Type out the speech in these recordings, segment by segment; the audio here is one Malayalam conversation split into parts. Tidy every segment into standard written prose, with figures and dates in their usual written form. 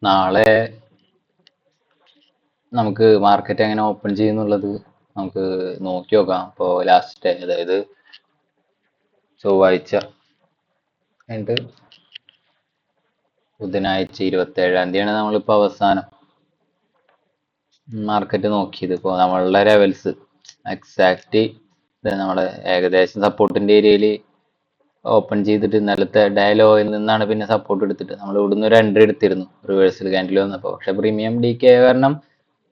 നാളെ നമുക്ക് മാർക്കറ്റ് എങ്ങനെ ഓപ്പൺ ചെയ്യുന്നുള്ളത് നമുക്ക് നോക്കി നോക്കാം. ഇപ്പോൾ ലാസ്റ്റ് അതായത് ചൊവ്വാഴ്ച കഴിഞ്ഞിട്ട് ബുധനാഴ്ച 27-ാം തീയതിയാണ് നമ്മളിപ്പോൾ അവസാനം മാർക്കറ്റ് നോക്കിയത്. ഇപ്പോൾ നമ്മളുടെ ലെവൽസ് എക്സാക്റ്റ് നമ്മളെ ഏകദേശം സപ്പോർട്ടിന്റെ ഏരിയയിൽ ഓപ്പൺ ചെയ്തിട്ട് ഇന്നലത്തെ ഡയലോയിൽ നിന്നാണ് പിന്നെ സപ്പോർട്ട് എടുത്തിട്ട് നമ്മൾ ഇവിടുന്ന് ഒരു എൻട്രി എടുത്തിരുന്നു റിവേഴ്സൽ ക്യാൻഡിൽ വന്നപ്പോൾ. പക്ഷെ പ്രീമിയം ഡി കെ കാരണം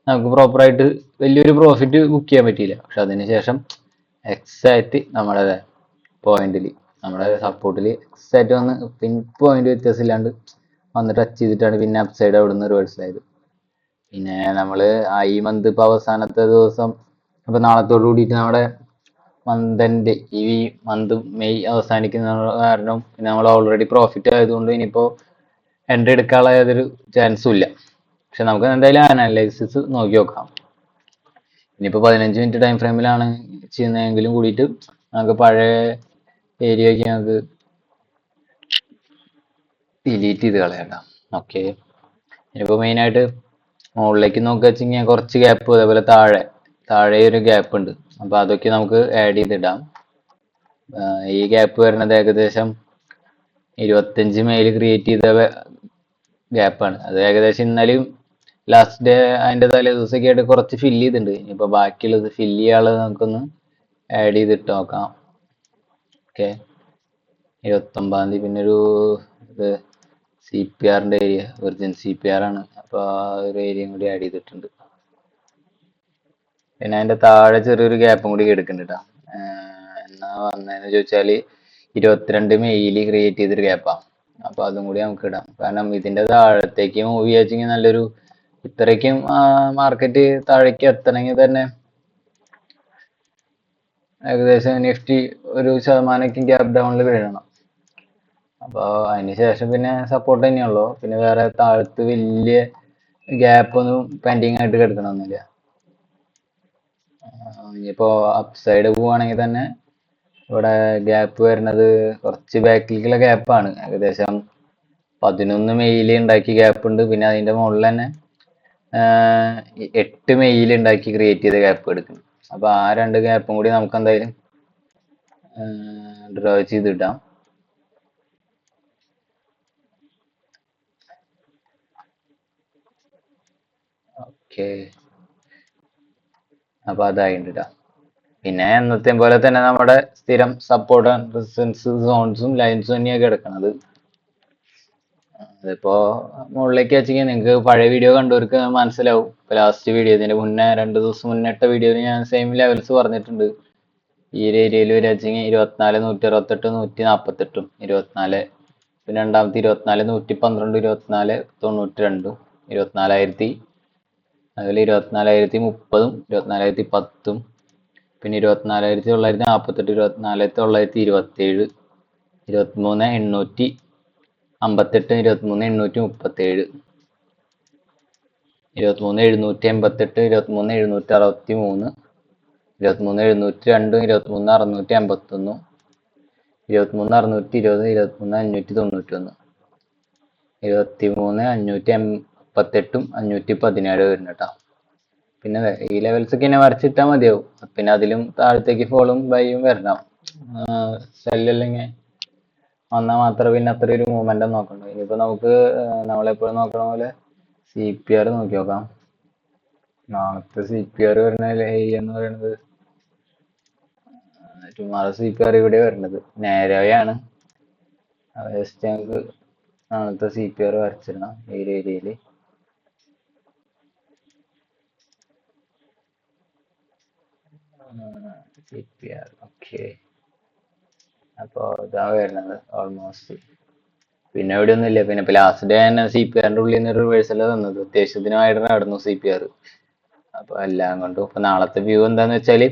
നമുക്ക് പ്രോപ്പറായിട്ട് വലിയൊരു പ്രോഫിറ്റ് ബുക്ക് ചെയ്യാൻ പറ്റിയില്ല. പക്ഷെ അതിനുശേഷം എക്സാക്റ്റ് നമ്മുടെ പോയിന്റിൽ നമ്മുടെ സപ്പോർട്ടിൽ എക്സാക്റ്റ് വന്ന് പിൻ പോയിന്റ് വ്യത്യാസമില്ലാണ്ട് വന്ന് ടച്ച് ചെയ്തിട്ടാണ് പിന്നെ അപ്സൈഡ് അവിടെ നിന്ന് റിവേഴ്സലായത്. പിന്നെ നമ്മള് ഈ മന്ത് ഇപ്പൊ അവസാനത്തെ ദിവസം അപ്പൊ നാളത്തോട് കൂടിയിട്ട് നമ്മുടെ മന്തിന്റെ ഈ മന്ത് മെയ് അവസാനിക്കുന്ന കാരണം പിന്നെ നമ്മൾ ഓൾറെഡി പ്രോഫിറ്റ് ആയതുകൊണ്ട് ഇനിയിപ്പോ എൻട്രി എടുക്കാനുള്ള യാതൊരു ചാൻസും ഇല്ല. പക്ഷെ നമുക്ക് എന്തായാലും അനാലിസിസ് നോക്കി നോക്കാം. ഇനിയിപ്പോ 15 മിനിറ്റ് ടൈം ഫ്രെയിമിലാണ് ചെയ്യുന്നതെങ്കിലും കൂടിയിട്ട് നമുക്ക് പഴയ ഏരിയയ്ക്ക് നമുക്ക് ഡിലീറ്റ് ചെയ്ത് കളയാം. ഓക്കെ, ഇനിയിപ്പോ മെയിൻ ആയിട്ട് മുകളിലേക്ക് നോക്കുക വെച്ചെങ്കിൽ കുറച്ച് ഗ്യാപ്പ് അതേപോലെ താഴെ ഒരു ഗ്യാപ്പ് ഉണ്ട്. അപ്പൊ അതൊക്കെ നമുക്ക് ആഡ് ചെയ്തിടാം. ഈ ഗ്യാപ്പ് വരുന്നത് ഏകദേശം 25 മെയിൽ ക്രിയേറ്റ് ചെയ്ത ഗ്യാപ്പാണ്. അത് ഏകദേശം ഇന്നലെയും ലാസ്റ്റ് ഡേ അതിന്റെ തലേ ദിവസമൊക്കെ ആയിട്ട് കുറച്ച് ഫില്ല് ചെയ്തിട്ടുണ്ട്. ഇനിയിപ്പോ ബാക്കിയുള്ളത് ഫില്ല് ചെയ്യാനുള്ളത് നമുക്കൊന്ന് ആഡ് ചെയ്തിട്ട് നോക്കാം. ഓക്കെ, 29-ാം തീയതി പിന്നെ ഒരു സി പി ആറിന്റെ area virgin C P R ആണ്. അപ്പൊ ആ ഒരു ഏരിയയും കൂടി ആഡ് ചെയ്തിട്ടുണ്ട്. പിന്നെ അതിന്റെ താഴെ ചെറിയൊരു ഗ്യാപ്പും കൂടി എടുക്കുന്നുണ്ട്. എന്നാ വന്നതെന്ന് ചോദിച്ചാല് 22 മെയിൽ ക്രിയേറ്റ് ചെയ്തൊരു ഗ്യാപ്പാ. അപ്പൊ അതും കൂടി നമുക്ക് ഇടാം. കാരണം ഇതിന്റെ താഴത്തേക്ക് മൂവ് ചെയ്യാച്ചെങ്കിൽ നല്ലൊരു ഇത്രയ്ക്കും മാർക്കറ്റ് താഴേക്ക് എത്തണമെങ്കിൽ തന്നെ ഏകദേശം നിഫ്റ്റി ഒരു ശതമാനമൊക്കെ ഗ്യാപ്പ് ഡൗണിൽ വീഴണം. അപ്പൊ അതിന് ശേഷം പിന്നെ സപ്പോർട്ട് തന്നെയുള്ളൂ. പിന്നെ വേറെ താഴത്ത് വലിയ ഗ്യാപ്പ് ഒന്നും പെൻഡിങ് ആയിട്ട് കിടക്കണമെന്നില്ല. ഇനിയിപ്പോ അപ്സൈഡ് പോവുകയാണെങ്കിൽ തന്നെ ഇവിടെ ഗ്യാപ്പ് വരുന്നത് കുറച്ച് ബാക്കിലേക്കുള്ള ഗ്യാപ്പാണ്. ഏകദേശം 11 മെയിൽ ഉണ്ടാക്കി ഗ്യാപ്പ് ഉണ്ട്. പിന്നെ അതിന്റെ മുകളിൽ തന്നെ 8 മെയിൽ ഉണ്ടാക്കി ക്രിയേറ്റ് ചെയ്ത ഗ്യാപ്പ് എടുക്കുന്നു. അപ്പൊ ആ രണ്ട് ഗ്യാപ്പും കൂടി നമുക്ക് എന്തായാലും ഡ്രോ ചെയ്തിടാം. ഓക്കെ, അപ്പൊ അതായിട്ടാ. പിന്നെ എന്നത്തെ പോലെ തന്നെ നമ്മുടെ സ്ഥിരം സപ്പോർട്ട് ആൻഡ് റെസിസ്റ്റൻസ് സോൺസും ലൈൻസും തന്നെയാണ് കിടക്കുന്നത്. അതിപ്പോ മുകളിലേക്ക് വെച്ചെങ്കിൽ നിങ്ങൾക്ക് പഴയ വീഡിയോ കണ്ടവർക്ക് മനസ്സിലാവും. ഇപ്പൊ ലാസ്റ്റ് വീഡിയോ ഇതിന്റെ മുന്നേ 2 ദിവസം മുന്നിട്ട വീഡിയോയിൽ ഞാൻ സെയിം ലെവൽസ് പറഞ്ഞിട്ടുണ്ട്. ഈ ഒരു ഏരിയയിൽ വരെച്ചെങ്കിൽ 24, 168, 148, 24, പിന്നെ രണ്ടാമത്തെ 24, 112, 24, 92, 24,000, അതുപോലെ 24,030, 24,010, പിന്നെ 24,948, 24,927, 23,858, 23,837, 23,788, 23,763, 23,702, 23,651, 23,620, 23,591, 23,588, 517 വരുന്നുട്ടോ. പിന്നെ ഈ ലെവൽസ് ഒക്കെ ഇങ്ങനെ വരച്ചിട്ടാൽ മതിയാവും. പിന്നെ അതിലും താഴത്തേക്ക് ഫോളും ബൈയും വരണം. സെല്ലല്ലെങ്കിൽ വന്നാൽ മാത്രമേ പിന്നെ അത്ര ഒരു മൂവ്മെന്റ് നോക്കണ്ടു. ഇനിയിപ്പോ നമുക്ക് നമ്മളെപ്പോഴും നോക്കണ പോലെ സി പി ആർ നോക്കി നോക്കാം. നാളത്തെ സി പി ആർ വരുന്ന എന്ന് പറയുന്നത് ടുമാറോ സി പി ആർ ഇവിടെ വരുന്നത് നേരെയാണ്. ജസ്റ്റ് ഞങ്ങൾക്ക് നാളത്തെ സി പി ആർ വരച്ചിടണം ഈ ഏരിയയില്. സി പി ആർ ഓക്കെ, അപ്പൊ ഇതാ വരുന്നത് ഓൾമോസ്റ്റ്. പിന്നെ ഇവിടെ ഒന്നും ഇല്ല. പിന്നെ ഇപ്പൊ ലാസ്റ്റ് ഡേ തന്നെ സി പി ആറിന്റെ ഉള്ളിൽ നിന്ന് റിവേഴ്സൽ തന്നത് അത്യാവശ്യത്തിനായിട്ട് നടന്നു സി പി ആർ. അപ്പൊ എല്ലാം കൊണ്ടും ഇപ്പൊ നാളത്തെ വ്യൂ എന്താന്ന് വെച്ചാല്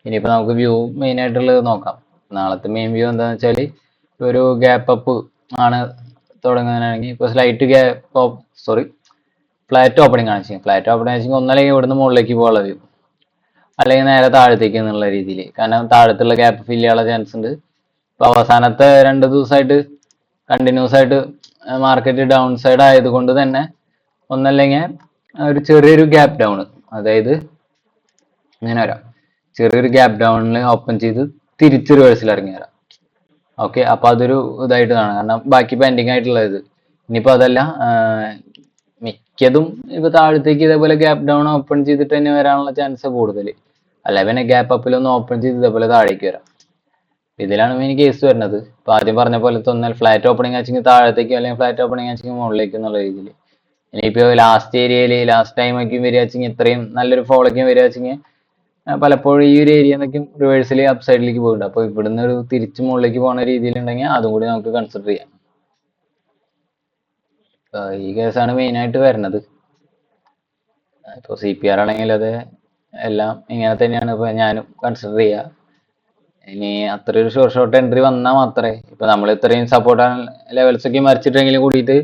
ഇനിയിപ്പോ നമുക്ക് വ്യൂ മെയിൻ ആയിട്ടുള്ളത് നോക്കാം. നാളത്തെ മെയിൻ വ്യൂ എന്താന്ന് വെച്ചാല് ഒരു ഗ്യാപ്പ് അപ്പ് ആണ് തുടങ്ങുന്നതാണെങ്കിൽ ഇപ്പൊ ഫ്ലാറ്റ് ഓപ്പണിംഗ് ആണ് ചെയ്യുന്നത്. ഫ്ലാറ്റ് ഓപ്പണിംഗ് വെച്ചാൽ ഒന്നല്ലെങ്കിൽ ഇവിടുന്ന് മുകളിലേക്ക് പോകാനുള്ള വ്യൂ, അല്ലെങ്കിൽ നേരെ താഴത്തേക്ക് എന്നുള്ള രീതിയിൽ. കാരണം താഴത്തുള്ള ഗ്യാപ്പ് ഫില്ല് ചെയ്യാനുള്ള ചാൻസ് ഉണ്ട്. ഇപ്പൊ അവസാനത്തെ 2 ദിവസമായിട്ട് കണ്ടിന്യൂസ് ആയിട്ട് മാർക്കറ്റ് ഡൗൺ സൈഡ് ആയതുകൊണ്ട് തന്നെ ഒന്നല്ലെങ്കിൽ ഒരു ചെറിയൊരു ഗ്യാപ്പ് ഡൗൺ, അതായത് ഇങ്ങനെ വരാം, ചെറിയൊരു ഗ്യാപ്പ് ഡൗണിൽ ഓപ്പൺ ചെയ്ത് തിരിച്ച് റിവേഴ്സിൽ ഇറങ്ങി വരാം. ഓക്കെ, അപ്പൊ അതൊരു ഇതായിട്ട് കാണാം, കാരണം ബാക്കി പെൻഡിങ് ആയിട്ടുള്ള ഇത്. ഇനിയിപ്പോ അതല്ല, മിക്കതും ഇപ്പൊ താഴത്തേക്ക് ഇതേപോലെ ഗ്യാപ്പ് ഡൗൺ ഓപ്പൺ ചെയ്തിട്ട് തന്നെ വരാനുള്ള ചാൻസ് കൂടുതൽ. അല്ല പിന്നെ ഗ്യാപ്പ് അപ്പിലൊന്ന് ഓപ്പൺ ചെയ്ത് ഇതേപോലെ താഴേക്ക് വരാം. ഇതിലാണ് മെയിൻ കേസ് വരുന്നത്. ഇപ്പൊ ആദ്യം പറഞ്ഞ പോലെ ഒന്നാൽ ഫ്ലാറ്റ് ഓപ്പണിംഗ് ആച്ചെങ്കിൽ താഴത്തേക്ക്, അല്ലെങ്കിൽ ഫ്ലാറ്റ് ഓപ്പണിംഗ് ആച്ചെങ്കിൽ മുകളിലേക്ക് എന്നുള്ള രീതിയിൽ. ഇനിയിപ്പോ ലാസ്റ്റ് ഏരിയയിൽ ലാസ്റ്റ് ടൈം ഒക്കെ വരികയെങ്കിൽ, ഇത്രയും നല്ലൊരു ഫോളൊക്കെ വരികയെങ്കിൽ പലപ്പോഴും ഈ ഒരു ഏരിയ എന്നൊക്കെ റിവേഴ്സിൽ അപ്പ് സൈഡിലേക്ക് പോയിട്ടുണ്ട്. അപ്പൊ ഇവിടുന്ന് ഒരു തിരിച്ച് മുകളിലേക്ക് പോകുന്ന രീതിയിലുണ്ടെങ്കിൽ അതും കൂടി നമുക്ക് കൺസിഡർ ചെയ്യാം. ഈ കേസാണ് മെയിൻ ആയിട്ട് വരുന്നത്. ഇപ്പൊ CPR ആണെങ്കിൽ അത് എല്ലാം ഇങ്ങനെ തന്നെയാണ് ഇപ്പൊ ഞാനും കൺസിഡർ ചെയ്യുക. ഇനി അത്ര ഒരു ഷോർട്ട് എൻട്രി വന്നാൽ മാത്രമേ, ഇപ്പൊ നമ്മൾ ഇത്രയും സപ്പോർട്ട് ലെവൽസ് ഒക്കെ മറിച്ചിട്ടെങ്കിലും കൂടിയിട്ട്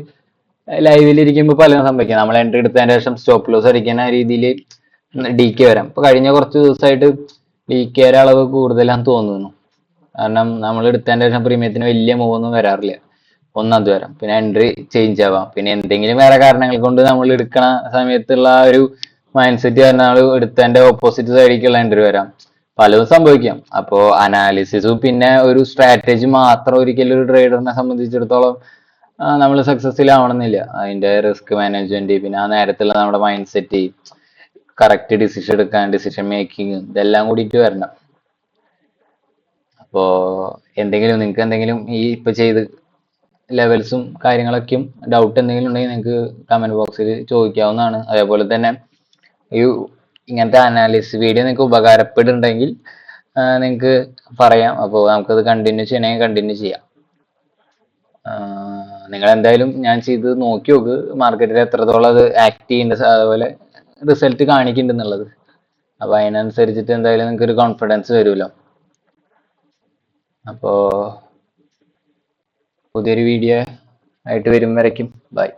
ലൈവിൽ ഇരിക്കുമ്പോൾ പലതും സംഭവിക്കാം. നമ്മൾ എൻട്രി എടുത്തതിന് ശേഷം സ്റ്റോപ്പ് ലോസ് അടിക്കുന്ന രീതിയിൽ DK വരാം. ഇപ്പൊ കഴിഞ്ഞ കുറച്ച് ദിവസമായിട്ട് DKയുടെ അളവ് കൂടുതലാന്ന് തോന്നുന്നു. കാരണം നമ്മൾ എടുത്തതിന് ശേഷം പ്രീമിയത്തിന് വലിയ മൂവ് ഒന്നും വരാറില്ല. ഒന്നത് വരാം, പിന്നെ എൻട്രി ചേഞ്ച് ആവാം, പിന്നെ എന്തെങ്കിലും വേറെ കാരണങ്ങൾ കൊണ്ട് നമ്മൾ എടുക്കണ സമയത്തുള്ള ആ ഒരു മൈൻഡ് സെറ്റ് കാരണം എടുത്തതിന്റെ ഓപ്പോസിറ്റ് സൈഡിലേക്കുള്ള എൻട്രി വരാം. പലതും സംഭവിക്കാം. അപ്പോ അനാലിസിസും പിന്നെ ഒരു സ്ട്രാറ്റജി മാത്രം ഒരിക്കലും ഒരു ട്രേഡറിനെ സംബന്ധിച്ചിടത്തോളം നമ്മൾ സക്സസ്ഫുൾ ആവണമെന്നില്ല. അതിന്റെ റിസ്ക് മാനേജ്മെന്റ്, പിന്നെ ആ നേരത്തുള്ള നമ്മുടെ മൈൻഡ് സെറ്റ്, കറക്റ്റ് ഡിസിഷൻ എടുക്കാൻ, ഡിസിഷൻ മേക്കിംഗ്, ഇതെല്ലാം കൂടിയിട്ട് വരണം. അപ്പോ നിങ്ങൾക്ക് എന്തെങ്കിലും ഈ ഇപ്പൊ ചെയ്ത് ലെവൽസും കാര്യങ്ങളൊക്കെയും ഡൗട്ട് എന്തെങ്കിലും ഉണ്ടെങ്കിൽ നിങ്ങൾക്ക് കമന്റ് ബോക്സിൽ ചോദിക്കാവുന്നതാണ്. അതേപോലെ തന്നെ ഈ ഇങ്ങനത്തെ അനാലിസിസ് വീഡിയോ നിങ്ങൾക്ക് ഉപകാരപ്പെടുന്നുണ്ടെങ്കിൽ നിങ്ങൾക്ക് പറയാം. അപ്പോൾ നമുക്കത് കണ്ടിന്യൂ ചെയ്യണമെങ്കിൽ കണ്ടിന്യൂ ചെയ്യാം. നിങ്ങൾ എന്തായാലും ഞാൻ ചെയ്ത് നോക്കി നോക്ക്, മാർക്കറ്റിൽ എത്രത്തോളം അത് ആക്ട് ചെയ്യുന്നുണ്ട്, അതുപോലെ റിസൾട്ട് കാണിക്കുന്നുണ്ടെന്നുള്ളത്. അപ്പൊ അതിനനുസരിച്ചിട്ട് എന്തായാലും നിങ്ങൾക്ക് ഒരു കോൺഫിഡൻസ് വരുമല്ലോ. അപ്പോ പുതിയൊരു വീഡിയോ ആയിട്ട് വരും വരയ്ക്കും. ബൈ.